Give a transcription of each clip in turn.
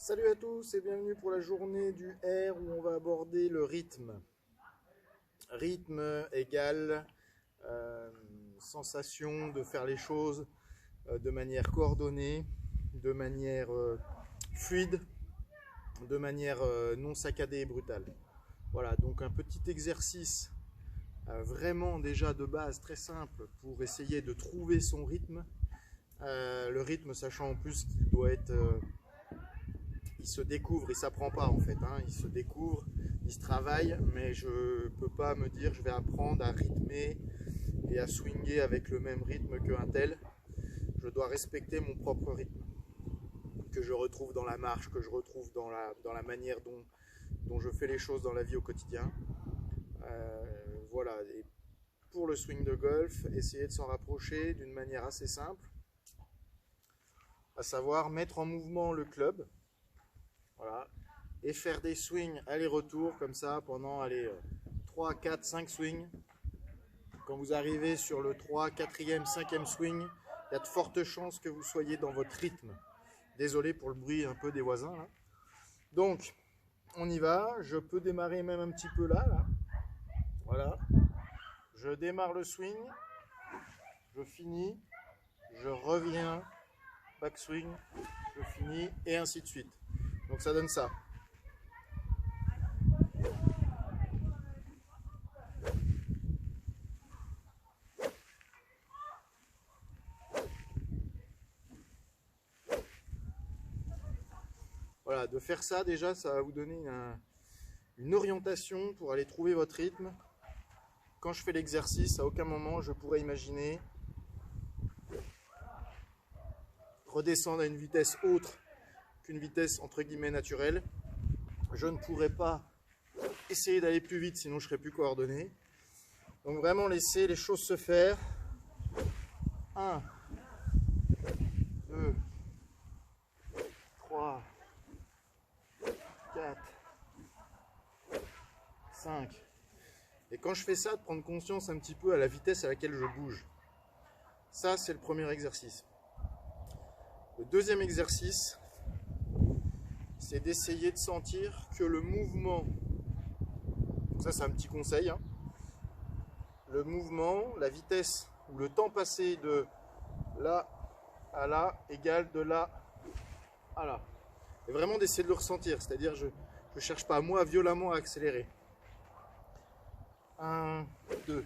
Salut à tous et bienvenue pour la journée du R où on va aborder le rythme. Rythme égale sensation de faire les choses de manière coordonnée, de manière fluide, de manière non saccadée et brutale. Voilà, donc un petit exercice vraiment déjà de base très simple pour essayer de trouver son rythme. Le rythme sachant en plus qu'il doit être... il se découvre, il s'apprend pas en fait, hein. Il se découvre, il se travaille, mais je peux pas me dire je vais apprendre à rythmer et à swinger avec le même rythme qu'un tel. Je dois respecter mon propre rythme, que je retrouve dans la marche, que je retrouve dans la manière dont je fais les choses dans la vie au quotidien. Voilà, et pour le swing de golf, essayer de s'en rapprocher d'une manière assez simple, à savoir mettre en mouvement le club, voilà, et faire des swings aller-retour comme ça pendant allez, 3, 4, 5 swings. Quand vous arrivez sur le 3, 4e, 5e swing, il y a de fortes chances que vous soyez dans votre rythme. Désolé pour le bruit un peu des voisins là. Donc, on y va. Je peux démarrer même un petit peu là. Voilà. Je démarre le swing. Je finis. Je reviens. Backswing. Je finis. Et ainsi de suite. Donc ça donne ça. Voilà, de faire ça déjà, ça va vous donner une orientation pour aller trouver votre rythme. Quand je fais l'exercice, à aucun moment je pourrais imaginer redescendre à une vitesse autre qu'une vitesse entre guillemets naturelle. Je ne pourrais pas essayer d'aller plus vite, sinon je serais plus coordonné. Donc vraiment laisser les choses se faire. 1, 2, 3, 4, 5. Et quand je fais ça, de prendre conscience un petit peu à la vitesse à laquelle je bouge. Ça, c'est le premier exercice. Le deuxième exercice, c'est d'essayer de sentir que le mouvement, donc ça c'est un petit conseil, hein, le mouvement, la vitesse ou le temps passé de là à là égale de là à là. Et vraiment d'essayer de le ressentir, c'est-à-dire je ne cherche pas moi violemment à accélérer. 1, 2.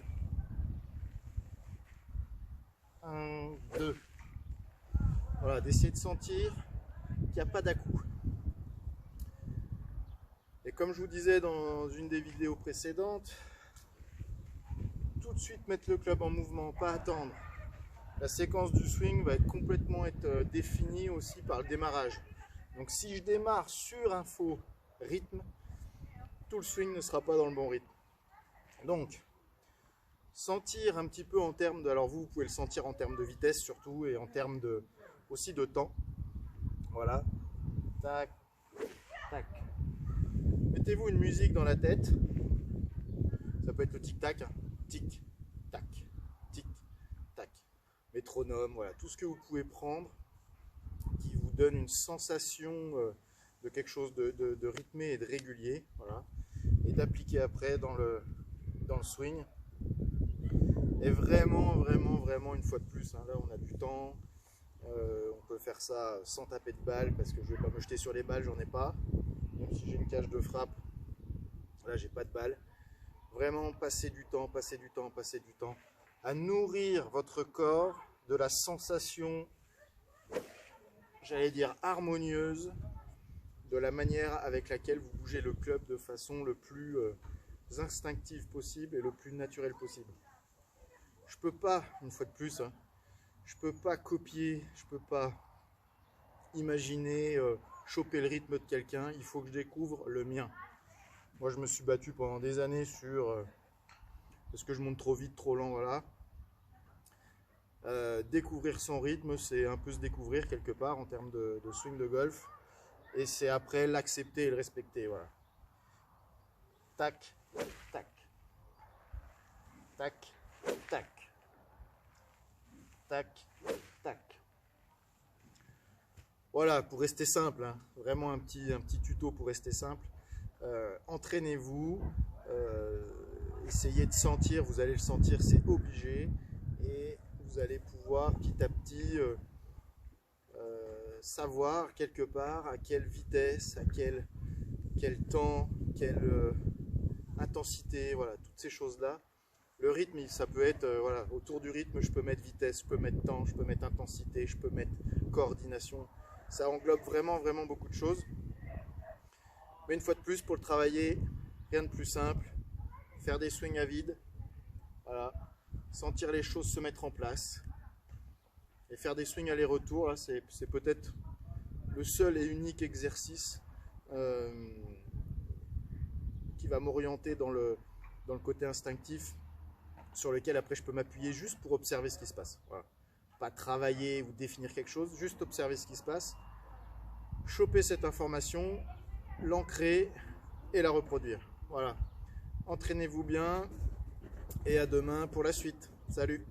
1, 2. Voilà, d'essayer de sentir qu'il n'y a pas d'à-coup. Et comme je vous disais dans une des vidéos précédentes, tout de suite mettre le club en mouvement, pas attendre. La séquence du swing va complètement être définie aussi par le démarrage. Donc si je démarre sur un faux rythme, tout le swing ne sera pas dans le bon rythme. Donc, sentir un petit peu en termes de... Alors vous pouvez le sentir en termes de vitesse surtout et en termes aussi de temps. Voilà. Tac, tac. Mettez-vous une musique dans la tête. Ça peut être le tic-tac. Tic-tac, tic-tac. Métronome, voilà. Tout ce que vous pouvez prendre qui vous donne une sensation de quelque chose de rythmé et de régulier. Voilà. Et d'appliquer après dans le swing. Et vraiment, une fois de plus, hein, là on a du temps. On peut faire ça sans taper de balles parce que je ne vais pas me jeter sur les balles, j'en ai pas. Même si j'ai une cage de frappe, là j'ai pas de balles. Vraiment passer du temps à nourrir votre corps de la sensation, j'allais dire harmonieuse, de la manière avec laquelle vous bougez le club de façon le plus instinctive possible et le plus naturel possible. Je peux pas, une fois de plus, hein, je peux pas copier, je peux pas imaginer choper le rythme de quelqu'un, il faut que je découvre le mien. Moi je me suis battu pendant des années sur est-ce que je monte trop vite, trop lent, voilà. Découvrir son rythme, c'est un peu se découvrir quelque part en termes de swing de golf. Et c'est après l'accepter et le respecter, voilà. Tac, tac, tac, tac, tac, tac. Voilà, pour rester simple, hein, vraiment un petit tuto pour rester simple. Entraînez-vous, essayez de sentir, vous allez le sentir, c'est obligé. Et vous allez pouvoir petit à petit savoir quelque part à quelle vitesse, à quel temps, quelle intensité, voilà, toutes ces choses-là. Le rythme, ça peut être, voilà, autour du rythme, je peux mettre vitesse, je peux mettre temps, je peux mettre intensité, je peux mettre coordination. Ça englobe vraiment, vraiment beaucoup de choses. Mais une fois de plus, pour le travailler, rien de plus simple. Faire des swings à vide, voilà, sentir les choses se mettre en place. Et faire des swings aller-retour, c'est peut-être le seul et unique exercice qui va m'orienter dans le côté instinctif, sur lequel après je peux m'appuyer juste pour observer ce qui se passe. Voilà. Pas travailler ou définir quelque chose, juste observer ce qui se passe, choper cette information, l'ancrer et la reproduire. Voilà. Entraînez-vous bien et à demain pour la suite. Salut!